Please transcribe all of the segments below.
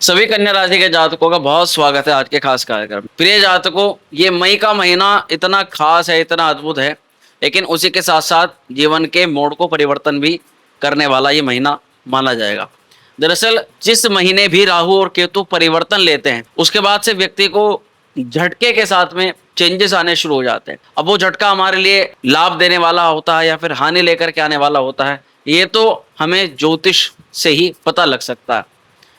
सभी कन्या राशि के जातकों का बहुत स्वागत है आज के खास कार्यक्रम। प्रिय जातकों, ये मई का महीना इतना खास है, इतना अद्भुत है, लेकिन उसी के साथ साथ जीवन के मोड़ को परिवर्तन भी करने वाला ये महीना माना जाएगा। दरअसल जिस महीने भी राहु और केतु परिवर्तन लेते हैं, उसके बाद से व्यक्ति को झटके के साथ में चेंजेस आने शुरू हो जाते हैं। अब वो झटका हमारे लिए लाभ देने वाला होता है या फिर हानि लेकर के आने वाला होता है, ये तो हमें ज्योतिष से ही पता लग सकता है।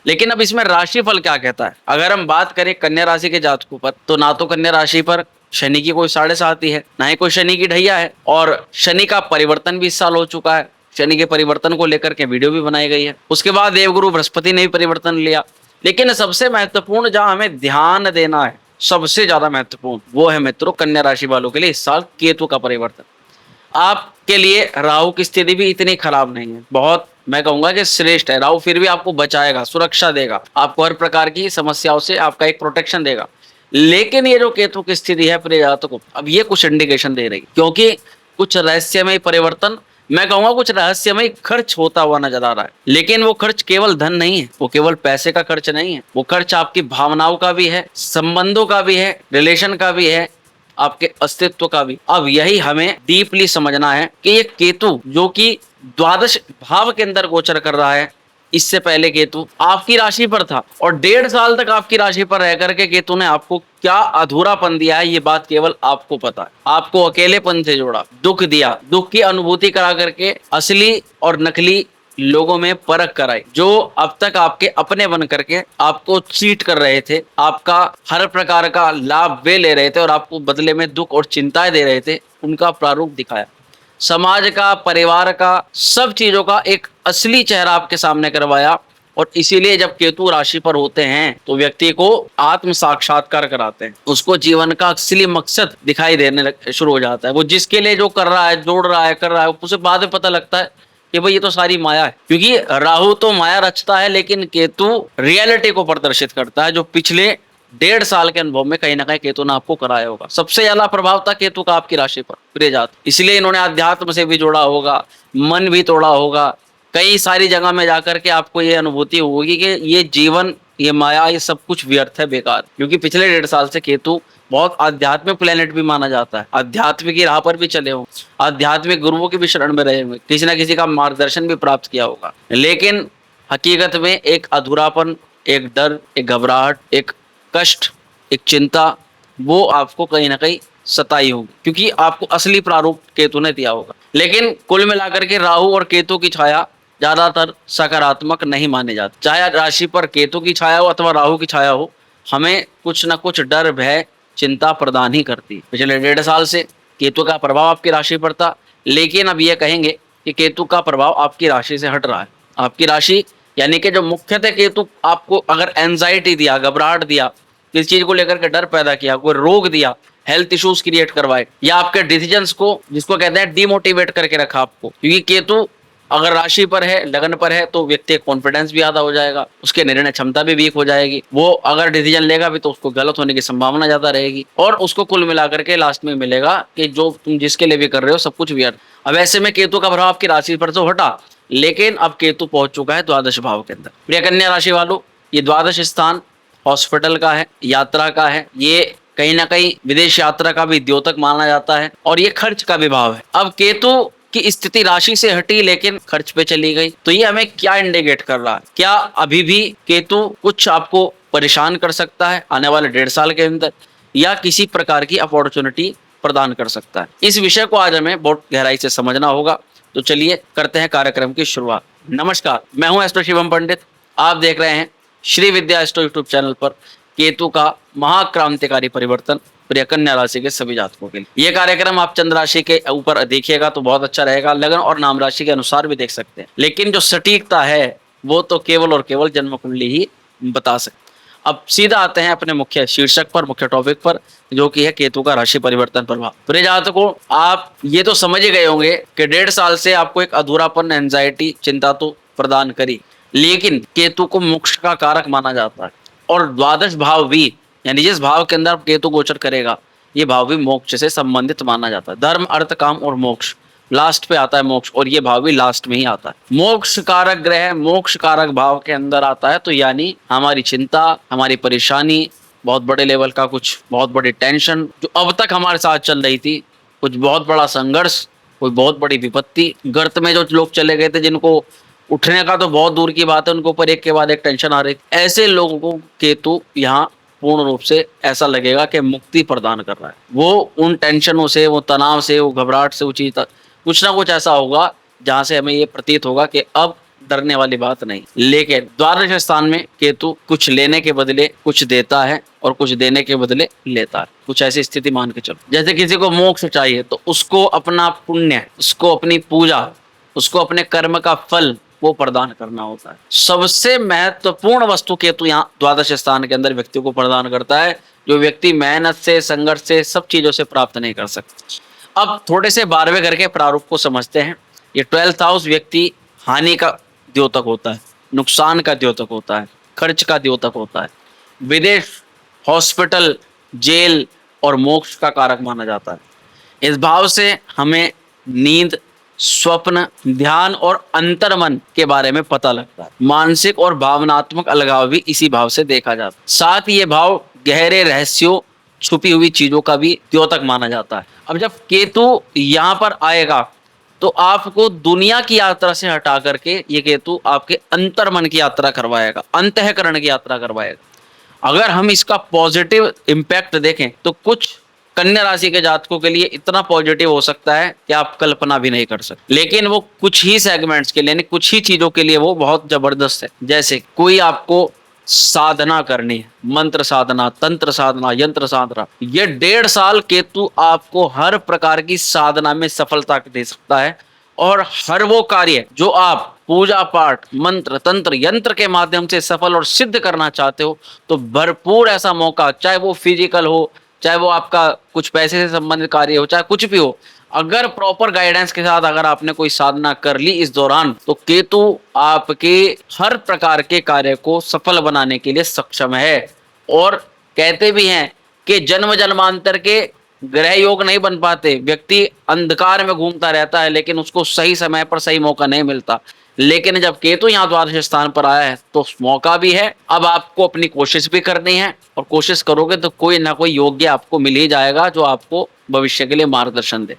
लेकिन अब इसमें राशिफल क्या कहता है? अगर हम बात करें कन्या राशि के जातकों पर, तो ना तो कन्या राशि पर शनि की कोई 7.5 है, ना ही कोई शनि की ढैया है, और शनि का परिवर्तन भी इस साल हो चुका है। शनि के परिवर्तन को लेकर के वीडियो भी बनाई गई है। उसके बाद देवगुरु बृहस्पति ने भी परिवर्तन लिया। लेकिन सबसे महत्वपूर्ण जहां हमें ध्यान देना है, सबसे ज्यादा महत्वपूर्ण, वो है मित्रों कन्या राशि वालों के लिए इस साल केतु का परिवर्तन। आपके लिए राहु की स्थिति भी इतनी खराब नहीं है, बहुत मैं कहूंगा कि श्रेष्ठ है। राहु फिर भी आपको बचाएगा, सुरक्षा देगा, आपको हर प्रकार की समस्याओं से आपका एक प्रोटेक्शन देगा। लेकिन ये जो केतु की स्थिति है प्रिय जातकों, अब ये कुछ इंडिकेशन दे रही, क्योंकि कुछ रहस्यमय परिवर्तन, मैं कहूंगा कुछ रहस्यमय खर्च होता हुआ नजर आ रहा है। लेकिन वो खर्च केवल धन नहीं है, वो केवल पैसे का खर्च नहीं है, वो खर्च आपकी भावनाओं का भी है, संबंधों का भी है, रिलेशन का भी है, आपके अस्तित्व का भी। अब यही हमें डीपली समझना है कि ये केतु जो कि द्वादश भाव के अंदर गोचर कर रहा है, इससे पहले केतु आपकी राशि पर था और 1.5 साल तक आपकी राशि पर रह करके केतु ने आपको क्या अधूरापन दिया है, ये बात केवल आपको पता है। आपको अकेलेपन से जोड़ा, दुख दिया, दुख की अनुभूति करा करके असली और नकली लोगों में परख कराई। जो अब तक आपके अपने बन करके आपको चीट कर रहे थे, आपका हर प्रकार का लाभ वे ले रहे थे और आपको बदले में दुख और चिंताएं दे रहे थे, उनका प्रारूप दिखाया। समाज का, परिवार का, सब चीजों का एक असली चेहरा आपके सामने करवाया। और इसीलिए जब केतु राशि पर होते हैं तो व्यक्ति को आत्म साक्षात्कार कराते हैं, उसको जीवन का असली मकसद दिखाई देने शुरू हो जाता है। वो जिसके लिए जो कर रहा है, जोड़ रहा है, कर रहा है, उसे बाद में पता लगता है कि भाई ये तो सारी माया है। क्योंकि राहु तो माया रचता है, लेकिन केतु रियलिटी को प्रदर्शित करता है, जो पिछले 1.5 साल के अनुभव में कहीं ना कहीं केतु ने आपको कराया होगा। सबसे ज्यादा प्रभाव था केतु का आपकी राशि पर प्रिय जात, इसलिए इन्होंने अध्यात्म से भी जोड़ा होगा, मन भी तोड़ा होगा। कई सारी जगह में जाकर के आपको ये अनुभूति होगी कि ये जीवन, ये माया, ये सब कुछ व्यर्थ है, बेकार। क्योंकि पिछले 1.5 साल से केतु बहुत आध्यात्मिक प्लेनेट भी माना जाता है, आध्यात्मिक की राह पर भी चले हो, आध्यात्मिक गुरुओं की भी शरण में रहे होंगे, किसी ना किसी का मार्गदर्शन भी प्राप्त किया होगा। लेकिन हकीकत में एक अधूरापन, एक डर, एक घबराहट, एक कष्ट, एक चिंता, वो आपको कहीं ना कहीं सताई होगी, क्योंकि आपको असली प्रारूप केतु ने दिया होगा। लेकिन कुल मिलाकर के राहु और केतु की छाया ज्यादातर सकारात्मक नहीं मानी जाती। चाहे राशि पर केतु की छाया हो अथवा राहु की छाया हो, हमें कुछ ना कुछ डर, भय, चिंता प्रदान ही करती है। पिछले 1.5 साल से केतु का प्रभाव आपकी राशि पर था, लेकिन अब ये कहेंगे कि केतु का प्रभाव आपकी राशि से हट रहा है। आपकी राशि यानी कि जो मुख्यतः केतु आपको अगर एंजाइटी दिया, घबराहट दिया, किसी चीज को लेकर के डर पैदा किया, कोई रोग दिया, हेल्थ इश्यूज क्रिएट करवाए, या आपके डिसीजंस को, जिसको कहते हैं डिमोटिवेट करके रखा आपको। क्योंकि केतु अगर राशि पर है, लगन पर है, तो व्यक्ति कॉन्फिडेंस भी आधा हो जाएगा, उसके निर्णय क्षमता भी वीक हो जाएगी, वो अगर डिसीजन लेगा भी तो उसको गलत होने की संभावना ज्यादा रहेगी, और उसको कुल मिलाकर के लास्ट में मिलेगा कि जो तुम जिसके लिए भी कर रहे हो सब कुछ व्यर्थ। अब ऐसे में केतु का प्रभाव आपकी राशि पर तो हटा, लेकिन अब केतु पहुंच चुका है द्वादश भाव के अंदर। प्रिय कन्या राशि वालों, ये द्वादश स्थान हॉस्पिटल का है, यात्रा का है, ये कहीं ना कहीं विदेश यात्रा का भी द्योतक माना जाता है, और ये खर्च का भी भाव है। अब केतु की स्थिति राशि से हटी लेकिन खर्च पे चली गई, तो ये हमें क्या इंडिकेट कर रहा है? क्या अभी भी केतु कुछ आपको परेशान कर सकता है आने वाले 1.5 साल के अंदर, या किसी प्रकार की अपॉर्चुनिटी प्रदान कर सकता है? इस विषय को आज हमें बहुत गहराई से समझना होगा। तो चलिए करते हैं कार्यक्रम की शुरुआत। नमस्कार, मैं हूं एस्ट्रो शिवम पंडित। आप देख रहे हैं श्री विद्या एस्ट्रो यूट्यूब चैनल पर केतु का महाक्रांतिकारी परिवर्तन प्रिय कन्या राशि के सभी जातकों के लिए। ये कार्यक्रम आप चंद्र राशि के ऊपर देखिएगा तो बहुत अच्छा रहेगा, लगन और नाम राशि के अनुसार भी देख सकते हैं, लेकिन जो सटीकता है वो तो केवल और केवल जन्म कुंडली ही बता सकते। अब सीधा आते हैं अपने मुख्य शीर्षक पर, मुख्य टॉपिक पर, जो कि है केतु का राशि परिवर्तन प्रभाव। प्रिय जातकों, आप ये तो समझ ही गए होंगे कि 1.5 साल से आपको एक अधूरापन, एंजाइटी, चिंता तो प्रदान करी, लेकिन केतु को मोक्ष का कारक माना जाता है, और द्वादश भाव भी, यानी जिस भाव के अंदर केतु गोचर करेगा, ये भाव भी मोक्ष से संबंधित माना जाता है। धर्म, अर्थ, काम और मोक्ष, लास्ट पे आता है मोक्ष, और ये भाव भी लास्ट में ही आता है। मोक्ष कारक ग्रह मोक्ष कारक भाव के अंदर आता है, तो यानी हमारी चिंता, हमारी परेशानी, बहुत बड़े लेवल का कुछ बहुत बड़ी टेंशन जो अब तक हमारे साथ चल रही थी, कुछ बहुत बड़ा संघर्ष, कोई बहुत बड़ी विपत्ति, गर्त में जो लोग चले गए थे जिनको उठने का तो बहुत दूर की बात है, उनको पर एक के बाद एक टेंशन आ रही थी, ऐसे लोगों को केतु यहाँ पूर्ण रूप से ऐसा लगेगा कि मुक्ति प्रदान कर रहा है। वो उन टेंशनों से, वो तनाव से, वो घबराहट से, वो चीज कुछ ना कुछ ऐसा होगा जहां से हमें ये प्रतीत होगा कि अब डरने वाली बात नहीं। लेकिन द्वादश स्थान में केतु कुछ लेने के बदले कुछ देता है और कुछ देने के बदले लेता है। कुछ ऐसी स्थिति मान के चलो, जैसे किसी को मोक्ष चाहिए तो उसको अपना पुण्य, उसको अपनी पूजा, उसको अपने कर्म का फल वो प्रदान करना होता है। सबसे महत्वपूर्ण वस्तु केतु यहाँ द्वादश स्थान के अंदर व्यक्ति को प्रदान करता है, जो व्यक्ति मेहनत से, संघर्ष से, सब चीजों से प्राप्त नहीं कर सकता। अब थोड़े से 12वें घर के प्रारूप को समझते हैं। ये 12th हाउस व्यक्ति हानि का द्योतक होता है, नुकसान का द्योतक होता है, खर्च का द्योतक होता है, विदेश, हॉस्पिटल, जेल और मोक्ष का कारक माना जाता है। इस भाव से हमें नींद, स्वप्न, ध्यान और अंतर्मन के बारे में पता लगता है। मानसिक और भावनात्मक अलगाव भी इसी भाव से देखा जाता है। साथ ही ये भाव गहरे रहस्यों, छुपी हुई चीजों का भी द्योतक माना जाता है। अब जब केतु यहाँ पर आएगा तो आपको दुनिया की यात्रा से हटा करके ये केतु आपके अंतर्मन की यात्रा करवाएगा, अंतःकरण की यात्रा करवाएगा। अगर हम इसका पॉजिटिव इम्पैक्ट देखें तो कुछ कन्या राशि के जातकों के लिए इतना पॉजिटिव हो सकता है कि आप कल्पना भी नहीं कर सकते। लेकिन वो कुछ ही सेगमेंट्स के लिए, यानी कुछ ही चीजों के लिए वो बहुत जबरदस्त है। जैसे कोई आपको साधना करनी है, मंत्र साधना, तंत्र साधना, यंत्र साधना, ये 1.5 साल केतु आपको हर प्रकार की साधना में सफलता दे सकता है। और हर वो कार्य जो आप पूजा पाठ, मंत्र, तंत्र, यंत्र के माध्यम से सफल और सिद्ध करना चाहते हो, तो भरपूर ऐसा मौका, चाहे वो फिजिकल हो, चाहे वो आपका कुछ पैसे से संबंधित कार्य हो, चाहे कुछ भी हो, अगर प्रॉपर गाइडेंस के साथ अगर आपने कोई साधना कर ली इस दौरान, तो केतु आपके हर प्रकार के कार्य को सफल बनाने के लिए सक्षम है। और कहते भी हैं कि जन्म जन्मांतर के ग्रह योग नहीं बन पाते, व्यक्ति अंधकार में घूमता रहता है लेकिन उसको सही समय पर सही मौका नहीं मिलता। लेकिन जब केतु यहाँ द्वादश स्थान पर आया है तो मौका भी है। अब आपको अपनी कोशिश भी करनी है, और कोशिश करोगे तो कोई ना कोई योग्य आपको मिल ही जाएगा जो आपको भविष्य के लिए मार्गदर्शन दे।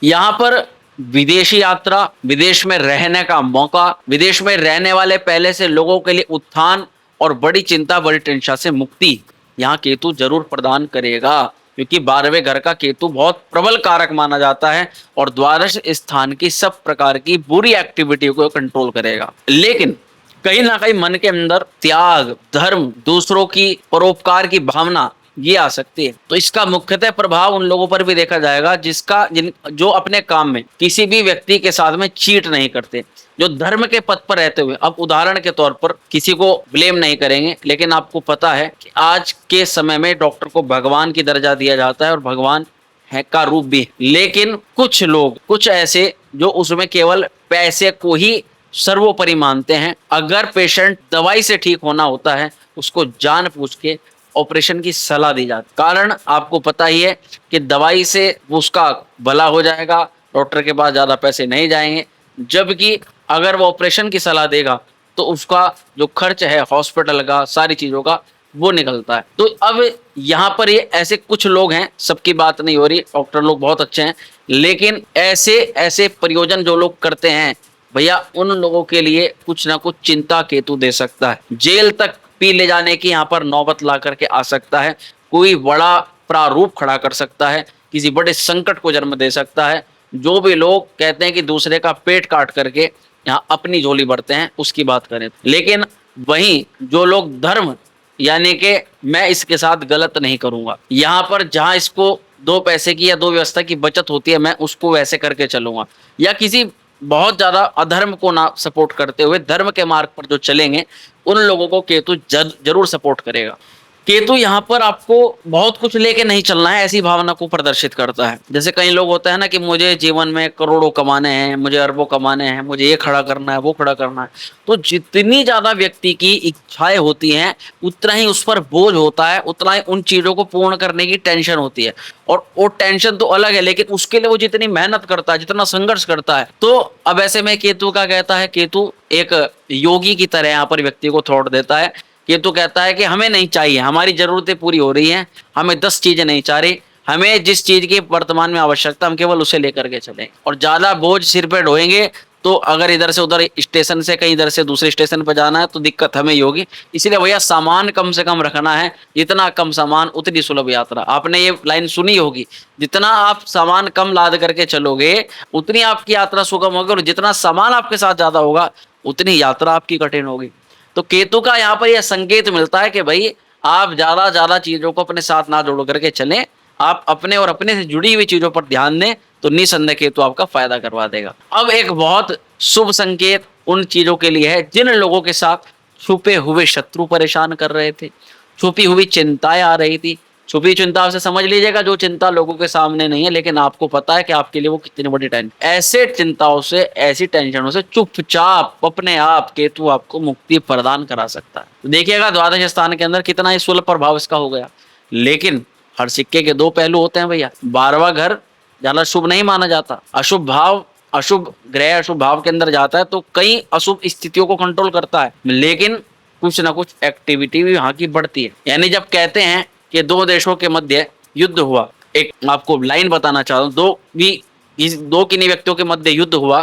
यहाँ पर विदेशी यात्रा, विदेश में रहने का मौका, विदेश में रहने वाले पहले से लोगों के लिए उत्थान और बड़ी चिंता, बड़ी टेंशन से मुक्ति यहाँ केतु जरूर प्रदान करेगा, क्योंकि 12वें घर का केतु बहुत प्रबल कारक माना जाता है और द्वादश स्थान की सब प्रकार की बुरी एक्टिविटी को कंट्रोल करेगा। लेकिन कहीं ना कहीं मन के अंदर त्याग, धर्म, दूसरों की परोपकार की भावना ये आ सकती है। तो इसका मुख्यतः प्रभाव उन लोगों पर भी देखा जाएगा जो अपने काम में किसी भी व्यक्ति के साथ में चीट नहीं करते, जो धर्म के पथ पर रहते हुए। अब उदाहरण के तौर पर, किसी को ब्लेम नहीं करेंगे, लेकिन आपको पता है कि आज के समय में डॉक्टर को भगवान की दर्जा दिया जाता है और भगवान है का रूप भी। लेकिन कुछ लोग, कुछ ऐसे जो उसमें केवल पैसे को ही सर्वोपरि मानते हैं। अगर पेशेंट दवाई से ठीक होना होता है, उसको जान पूछ के ऑपरेशन की सलाह दी जाती। कारण आपको पता ही है कि दवाई से उसका भला हो जाएगा, डॉक्टर के पास ज्यादा पैसे नहीं जाएंगे। जबकि अगर वो ऑपरेशन की सलाह देगा तो उसका जो खर्च है हॉस्पिटल का, सारी चीजों का, वो निकलता है। तो अब यहाँ पर ये ऐसे कुछ लोग हैं, सबकी बात नहीं हो रही, डॉक्टर लोग बहुत अच्छे हैं, लेकिन ऐसे ऐसे प्रयोजन जो लोग करते हैं भैया, उन लोगों के लिए कुछ ना कुछ चिंता केतु दे सकता है। जेल तक पी ले जाने की यहाँ पर नौबत ला करके आ सकता है। कोई बड़ा प्रारूप खड़ा कर सकता है, किसी बड़े संकट को जन्म दे सकता है। जो भी लोग कहते हैं कि दूसरे का पेट काट करके यहाँ अपनी झोली भरते हैं, उसकी बात करें। लेकिन वहीं जो लोग धर्म, यानी कि मैं इसके साथ गलत नहीं करूंगा, यहाँ पर जहां इसको 2 पैसे की या 2 व्यवस्था की बचत होती है, मैं उसको वैसे करके चलूंगा, या किसी बहुत ज्यादा अधर्म को ना सपोर्ट करते हुए धर्म के मार्ग पर जो चलेंगे, उन लोगों को केतु जरूर सपोर्ट करेगा। केतु यहाँ पर आपको बहुत कुछ लेके नहीं चलना है, ऐसी भावना को प्रदर्शित करता है। जैसे कई लोग होते हैं ना कि मुझे जीवन में करोड़ों कमाने हैं, मुझे अरबों कमाने हैं, मुझे ये खड़ा करना है, वो खड़ा करना है। तो जितनी ज्यादा व्यक्ति की इच्छाएं होती हैं, उतना ही उस पर बोझ होता है, उतना ही उन चीजों को पूर्ण करने की टेंशन होती है। और वो टेंशन तो अलग है, लेकिन उसके लिए वो जितनी मेहनत करता है, जितना संघर्ष करता है। तो अब ऐसे में केतु का कहता है, केतु एक योगी की तरह यहाँ पर व्यक्ति को थोड़ देता है। ये तो कहता है कि हमें नहीं चाहिए, हमारी जरूरतें पूरी हो रही हैं, हमें 10 चीजें नहीं चाह रही, हमें जिस चीज की वर्तमान में आवश्यकता हम केवल उसे लेकर के चलें। और ज्यादा बोझ सिर पे ढोएंगे तो अगर इधर से उधर स्टेशन से कहीं इधर से दूसरे स्टेशन पर जाना है तो दिक्कत हमें ही होगी। इसलिए भैया सामान कम से कम रखना है, जितना कम सामान उतनी सुलभ यात्रा। आपने ये लाइन सुनी होगी, जितना आप सामान कम लाद करके चलोगे उतनी आपकी यात्रा सुगम होगी, और जितना सामान आपके साथ ज्यादा होगा उतनी यात्रा आपकी कठिन होगी। तो केतु का यहाँ पर यह संकेत मिलता है कि भाई आप ज्यादा ज्यादा चीजों को अपने साथ ना जोड़ करके चलें, आप अपने और अपने से जुड़ी हुई चीजों पर ध्यान दें, तो निसंदेह केतु आपका फायदा करवा देगा। अब एक बहुत शुभ संकेत उन चीजों के लिए है जिन लोगों के साथ छुपे हुए शत्रु परेशान कर रहे थे, छुपी हुई चिंताएं आ रही थी। छुपी चिंता से समझ लीजिएगा जो चिंता लोगों के सामने नहीं है, लेकिन आपको पता है कि आपके लिए वो कितनी बड़ी टेंशन। ऐसे चिंताओं से, ऐसी टेंशनों से चुपचाप अपने आप केतु आपको मुक्ति प्रदान करा सकता है। तो देखिएगा द्वादश स्थान के अंदर कितना ही सुलभ प्रभाव इसका हो गया। लेकिन हर सिक्के के दो पहलू होते हैं भैया। 12वां घर ज्यादा शुभ नहीं माना जाता। अशुभ भाव, अशुभ ग्रह अशुभ भाव के अंदर जाता है तो कई अशुभ स्थितियों को कंट्रोल करता है, लेकिन कुछ ना कुछ एक्टिविटी भी वहां की बढ़ती है। यानी जब कहते हैं कि दो देशों के मध्य युद्ध हुआ, एक आपको लाइन बताना चाहता हूँ, दो किन्हीं व्यक्तियों के मध्य युद्ध हुआ,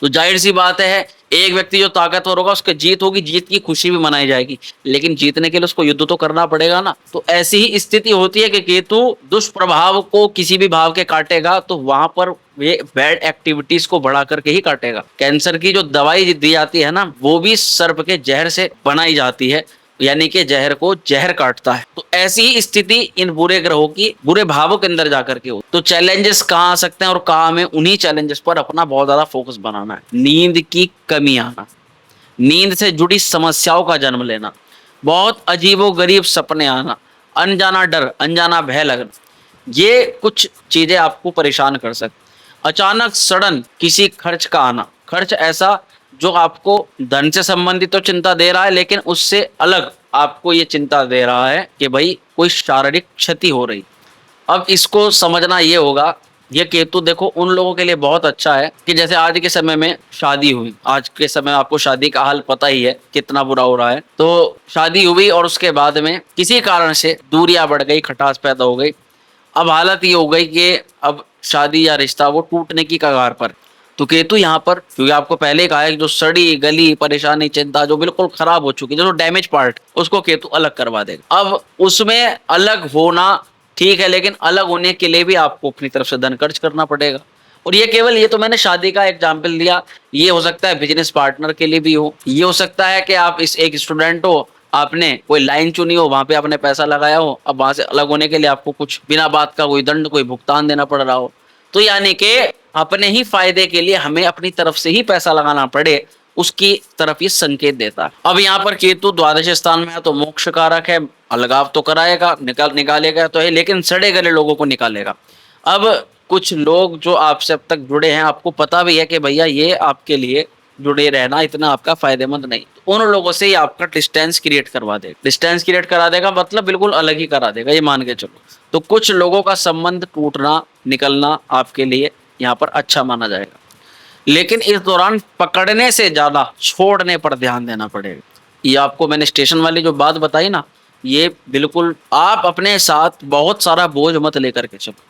तो जाहिर सी बात है एक व्यक्ति जो ताकतवर होगा उसके जीत होगी, जीत की खुशी भी मनाई जाएगी, लेकिन जीतने के लिए उसको युद्ध तो करना पड़ेगा ना। तो ऐसी ही स्थिति होती है कि केतु दुष्प्रभाव को किसी भी भाव के काटेगा तो वहां पर ये बैड एक्टिविटीज को बढ़ा करके ही काटेगा। कैंसर की जो दवाई दी जाती है ना, वो भी सर्प के जहर से बनाई जाती है, यानी कि जहर को जहर काटता है। तो ऐसी ही स्थिति इन बुरे ग्रहों की बुरे भावों के अंदर जाकर के हो। तो चैलेंजेस कहाँ आ सकते हैं और कहाँ हमें उन्हीं चैलेंजेस पर अपना बहुत ज्यादा फोकस बनाना है। नींद की कमी आना, नींद से जुड़ी समस्याओं का जन्म लेना, बहुत अजीबोगरीब सपने आना, अनजाना डर, अनजाना भय लगना, ये कुछ चीजें आपको परेशान कर सकती। अचानक सडन किसी खर्च का आना, खर्च ऐसा जो आपको धन से संबंधित तो चिंता दे रहा है, लेकिन उससे अलग आपको ये चिंता दे रहा है कि भाई कोई शारीरिक क्षति हो रही। अब इसको समझना ये होगा, ये केतु देखो उन लोगों के लिए बहुत अच्छा है कि जैसे आज के समय में शादी हुई, आज के समय आपको शादी का हाल पता ही है कितना बुरा हो रहा है। तो शादी हुई और उसके बाद में किसी कारण से दूरियां बढ़ गई, खटास पैदा हो गई। अब हालत ये हो गई कि अब शादी या रिश्ता वो टूटने की कगार पर। तो केतु यहाँ पर, क्योंकि आपको पहले ही कहा है कि जो सड़ी गली परेशानी चिंता जो बिल्कुल खराब हो चुकी है, जो डैमेज पार्ट, उसको केतु अलग करवा देगा। अब उसमें अलग होना ठीक है, लेकिन अलग होने के लिए भी आपको अपनी तरफ से धन खर्च करना पड़ेगा। और ये केवल, ये तो मैंने शादी का एग्जाम्पल दिया, ये हो सकता है बिजनेस पार्टनर के लिए भी हो, ये हो सकता है कि आप इस एक स्टूडेंट हो, आपने कोई लाइन चुनी हो, वहां पे आपने पैसा लगाया हो, अब वहां से अलग होने के लिए आपको कुछ बिना बात का कोई दंड, कोई भुगतान देना पड़ रहा हो। तो यानी कि अपने ही फायदे के लिए हमें अपनी तरफ से ही पैसा लगाना पड़े, उसकी तरफ ये संकेत देता है। अब यहाँ पर केतु द्वादश स्थान में है तो मोक्ष कारक है, अलगाव तो कराएगा, निकालेगा तो है, लेकिन सड़े गले लोगों को निकालेगा। अब कुछ लोग जो आपसे अब तक जुड़े हैं, आपको पता भी है कि भैया ये आपके लिए जुड़े रहना इतना आपका फायदेमंद नहीं, तो उन लोगों से ही आपका डिस्टेंस क्रिएट करवा देगा। डिस्टेंस क्रिएट करा देगा मतलब बिल्कुल अलग ही करा देगा, ये मान के चलो। तो कुछ लोगों का संबंध टूटना, निकलना आपके लिए यहाँ पर अच्छा माना जाएगा, लेकिन इस दौरान पकड़ने से ज्यादा छोड़ने पर ध्यान देना पड़ेगा। ये आपको मैंने स्टेशन वाली जो बात बताई ना, ये बिल्कुल आप अपने साथ बहुत सारा बोझ मत लेकर के चलो।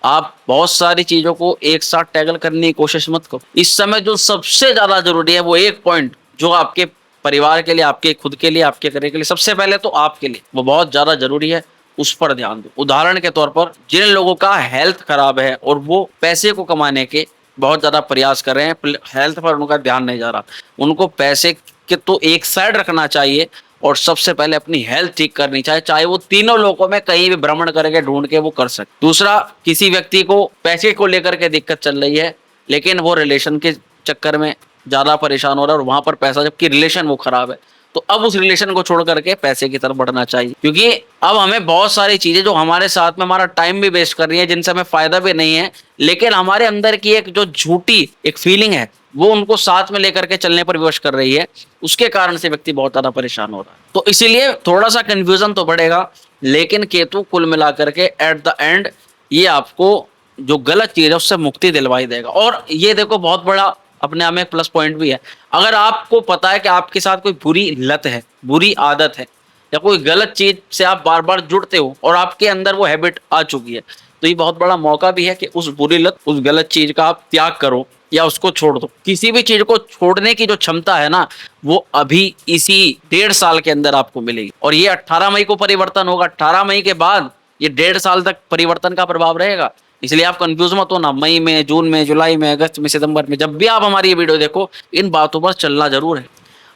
आप बहुत सारी चीजों को एक साथ टैकल करने की कोशिश मत करो। इस समय जो सबसे ज्यादा जरूरी है वो एक पॉइंट जो आपके परिवार के लिए, आपके खुद के लिए, आपके करियर के लिए, सबसे पहले तो आपके लिए वो बहुत ज्यादा जरूरी है, उस पर ध्यान दो। उदाहरण के तौर पर जिन लोगों का हेल्थ खराब है और वो पैसे को कमाने के बहुत ज्यादा प्रयास कर रहे हैं, हेल्थ पर उनका ध्यान नहीं जा रहा, उनको पैसे के तो एक साइड रखना चाहिए और सबसे पहले अपनी हेल्थ ठीक करनी चाहिए, चाहे वो तीनों लोगों में कहीं भी भ्रमण करके ढूंढ के वो कर सकते। दूसरा, किसी व्यक्ति को पैसे को लेकर के दिक्कत चल रही है, लेकिन वो रिलेशन के चक्कर में ज्यादा परेशान हो रहा है और वहां पर पैसा, जबकि रिलेशन वो खराब है, तो अब उस रिलेशन को छोड़ करके पैसे की तरफ बढ़ना चाहिए, क्योंकि अब हमें बहुत सारी चीजें जो हमारे साथ में हमारा टाइम भी वेस्ट कर रही है, जिनसे हमें फायदा भी नहीं है, लेकिन हमारे अंदर की एक जो झूठी एक फीलिंग है वो उनको साथ में लेकर के चलने पर विवश कर रही है, उसके कारण से व्यक्ति बहुत ज्यादा परेशान हो रहा है। तो इसीलिए थोड़ा सा कंफ्यूजन तो बढ़ेगा, लेकिन केतु कुल मिलाकर के एट द एंड ये आपको जो गलत चीज है उससे मुक्ति दिलवाई देगा। और ये देखो बहुत बड़ा अपने आप में एक प्लस पॉइंट भी है, अगर आपको पता है कि आपके साथ कोई बुरी लत है, बुरी आदत है, या कोई गलत चीज से आप बार बार जुड़ते हो और आपके अंदर वो हैबिट आ चुकी है, तो ये बहुत बड़ा मौका भी है कि उस बुरी लत, उस गलत चीज का आप त्याग करो या उसको छोड़ दो। किसी भी चीज को छोड़ने की जो क्षमता है ना, वो अभी इसी 1.5 साल के अंदर आपको मिलेगी। और ये 18 मई को परिवर्तन होगा, 18 मई के बाद ये 1.5 साल तक परिवर्तन का प्रभाव रहेगा। इसलिए आप कंफ्यूज मत हो ना, मई में, जून में, जुलाई में, अगस्त में, सितंबर में, जब भी आप हमारी ये वीडियो देखो, इन बातों पर चलना जरूर है।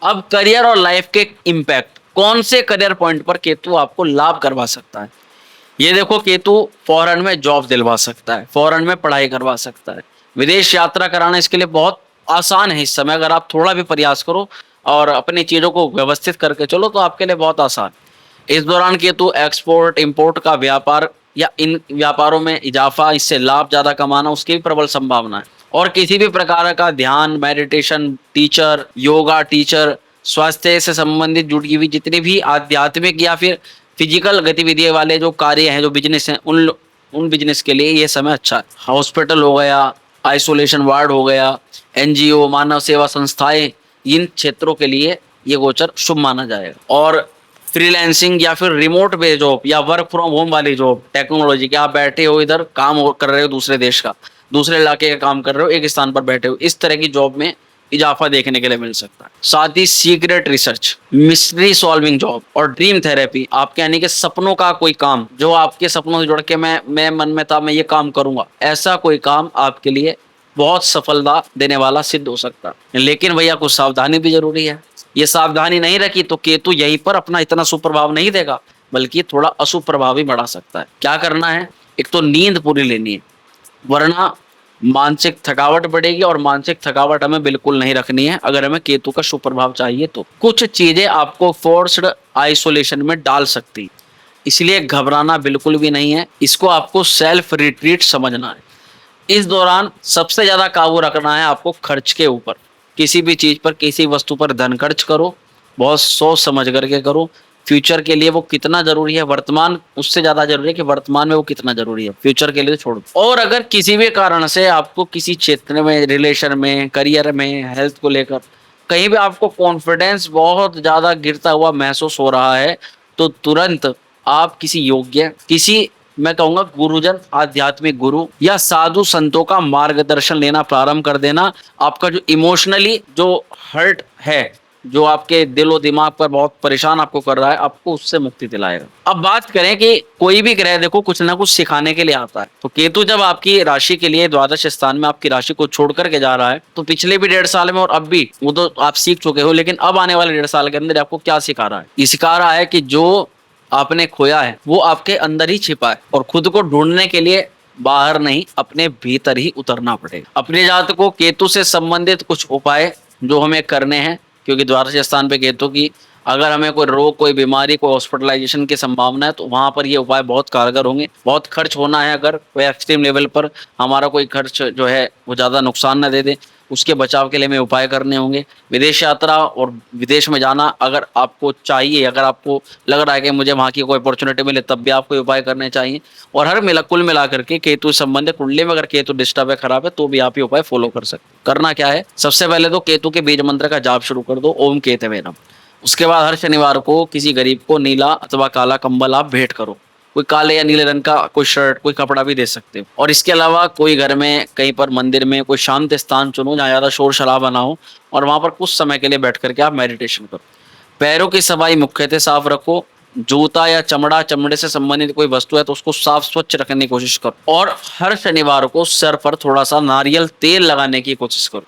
अब करियर और लाइफ के इम्पैक्ट, कौन से करियर पॉइंट पर केतु आपको लाभ करवा सकता है? ये देखो, केतु फॉरेन में जॉब दिलवा सकता है, फॉरेन में पढ़ाई करवा सकता है, विदेश यात्रा कराना इसके लिए बहुत आसान है इस समय। अगर आप थोड़ा भी प्रयास करो और अपनी चीजों को व्यवस्थित करके चलो तो आपके लिए बहुत आसान। इस दौरान केतु एक्सपोर्ट इंपोर्ट का व्यापार या इन व्यापारों में इजाफा, इससे लाभ ज्यादा कमाना, उसकी भी प्रबल संभावना है। और किसी भी प्रकार का ध्यान, मेडिटेशन टीचर, योगा टीचर, स्वास्थ्य से संबंधित जुड़ी हुई जितनी भी आध्यात्मिक या फिर फिजिकल गतिविधियों वाले जो कार्य हैं, जो बिजनेस हैं, उन बिजनेस के लिए ये समय अच्छा है। हॉस्पिटल हो गया, आइसोलेशन वार्ड हो गया, एनजीओ, मानव सेवा संस्थाएं, इन क्षेत्रों के लिए ये गोचर शुभ माना जाएगा। और फ्रीलांसिंग या फिर रिमोट बेस्ड जॉब या वर्क फ्रॉम होम वाली जॉब, टेक्नोलॉजी के, आप बैठे हो इधर काम कर रहे हो दूसरे देश का, दूसरे इलाके का काम कर रहे हो, एक स्थान पर बैठे हो, इस तरह की जॉब में इजाफा देखने के लिए मिल सकता है। साथ ही secret research, mystery solving job और ड्रीम थेरेपी, आपके यानी कि सपनों का कोई काम, जो आपके सपनों से जुड़ के मैं मन में था मैं ये काम करूंगा, ऐसा कोई काम आपके लिए बहुत सफलता देने वाला सिद्ध हो सकता है। लेकिन भैया कुछ सावधानी भी जरूरी है। ये सावधानी नहीं रखी तो केतु यहीं पर अपना इतना सुप्रभाव नहीं देगा, बल्कि थोड़ा अशुभ प्रभाव भी बढ़ा सकता है। क्या करना है? एक तो नींद पूरी लेनी है, वरना मानसिक थकावट बढ़ेगी, और मानसिक थकावट हमें बिल्कुल नहीं रखनी है अगर हमें केतु का शुभ प्रभाव चाहिए। तो कुछ चीजें आपको फोर्स्ड आइसोलेशन में डाल सकती, इसलिए घबराना बिल्कुल भी नहीं है, इसको आपको सेल्फ रिट्रीट समझना है। इस दौरान सबसे ज्यादा काबू रखना है आपको खर्च के ऊपर। किसी भी चीज पर, किसी वस्तु पर धन खर्च करो, बहुत सोच समझ करके करो। फ्यूचर के लिए वो कितना जरूरी है, वर्तमान उससे ज्यादा जरूरी है कि वर्तमान में वो कितना जरूरी है, फ्यूचर के लिए छोड़ दो। और अगर किसी भी कारण से आपको किसी क्षेत्र में, रिलेशन में, करियर में, हेल्थ को लेकर कहीं भी आपको कॉन्फिडेंस बहुत ज्यादा गिरता हुआ महसूस हो रहा है, तो तुरंत आप किसी योग्य, किसी, मैं कहूंगा गुरुजन, आध्यात्मिक गुरु या साधु संतों का मार्गदर्शन लेना प्रारंभ कर देना। आपका जो इमोशनली जो हर्ट है, जो आपके दिलो दिमाग पर बहुत परेशान आपको कर रहा है, आपको उससे मुक्ति दिलाएगा। अब बात करें कि कोई भी ग्रह देखो कुछ ना कुछ सिखाने के लिए आता है, तो केतु जब आपकी राशि के लिए द्वादश स्थान में आपकी राशि को छोड़ करके जा रहा है, तो पिछले भी 1.5 साल में और अब भी, वो तो आप सीख चुके हो, लेकिन अब आने वाले 1.5 साल के अंदर आपको क्या सिखा रहा है? ये सिखा रहा है कि जो आपने खोया है वो आपके अंदर ही छिपा है, और खुद को ढूंढने के लिए बाहर नहीं, अपने भीतर ही उतरना पड़ेगा। अपने जातक को केतु से संबंधित कुछ उपाय जो हमें करने हैं, क्योंकि द्वादश स्थान पे केतु की, अगर हमें कोई रोग, कोई बीमारी, कोई हॉस्पिटलाइजेशन की संभावना है, तो वहां पर ये उपाय बहुत कारगर होंगे। बहुत खर्च होना है, अगर कोई एक्सट्रीम लेवल पर हमारा कोई खर्च जो है वो ज्यादा नुकसान न दे दे, उसके बचाव के लिए हमें उपाय करने होंगे। विदेश यात्रा और विदेश में जाना अगर आपको चाहिए, अगर आपको लग रहा है कि मुझे वहाँ की कोई अपॉर्चुनिटी मिले, तब भी आपको उपाय करने चाहिए। और कुल मिला करके केतु संबंधित कुंडली में अगर केतु डिस्टर्ब है, खराब है, तो भी आप ये उपाय फॉलो कर सकते। करना क्या है? सबसे पहले तो केतु के बीज मंत्र का जाप शुरू कर दो, ओम केतवे नमः। उसके बाद हर शनिवार को किसी गरीब को नीला अथवा काला कंबल आप भेंट करो। कोई काले या नीले रंग का कोई शर्ट, कोई कपड़ा भी दे सकते हो। और इसके अलावा कोई घर में, कहीं पर मंदिर में कोई शांत स्थान चुनो जहाँ ज्यादा शोर शराबा ना हो, और वहां पर कुछ समय के लिए बैठ करके आप मेडिटेशन करो। पैरों की सफाई मुख्यतः साफ रखो। जूता या चमड़े से संबंधित कोई वस्तु है तो उसको साफ स्वच्छ रखने की कोशिश करो। और हर शनिवार को सर पर थोड़ा सा नारियल तेल लगाने की कोशिश करो,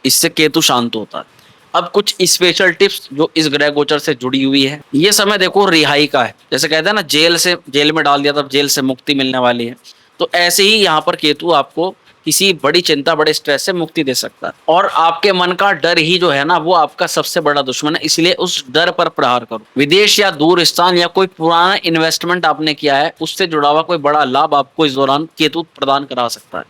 इससे केतु शांत होता है। अब कुछ स्पेशल टिप्स जो इस ग्रह गोचर से जुड़ी हुई है। ये समय देखो रिहाई का है, जैसे कहते हैं ना, जेल में डाल दिया तब जेल से मुक्ति मिलने वाली है, तो ऐसे ही यहाँ पर केतु आपको किसी बड़ी चिंता, बड़े स्ट्रेस से मुक्ति दे सकता है। और आपके मन का डर ही जो है ना, वो आपका सबसे बड़ा दुश्मन है, इसलिए उस डर पर प्रहार करो। विदेश या दूर स्थान या कोई पुराना इन्वेस्टमेंट आपने किया है, उससे जुड़ा हुआ कोई बड़ा लाभ आपको इस दौरान केतु प्रदान करा सकता है।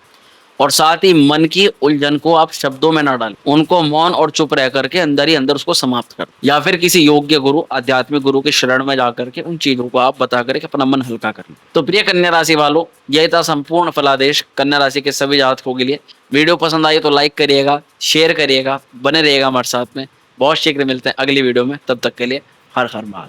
और साथ ही मन की उलझन को आप शब्दों में ना डालें, उनको मौन और चुप रह करके अंदर ही अंदर उसको समाप्त कर, या फिर किसी योग्य गुरु, आध्यात्मिक गुरु के शरण में जाकर के उन चीजों को आप बता करके अपना मन हल्का कर लें। तो प्रिय कन्या राशि वालों, यही था संपूर्ण फलादेश कन्या राशि के सभी जातकों के लिए। वीडियो पसंद आई तो लाइक करिएगा, शेयर करिएगा, बने रहिएगा हमारे साथ में। बहुत शीघ्र मिलते हैं अगली वीडियो में, तब तक के लिए हर हर महादेव।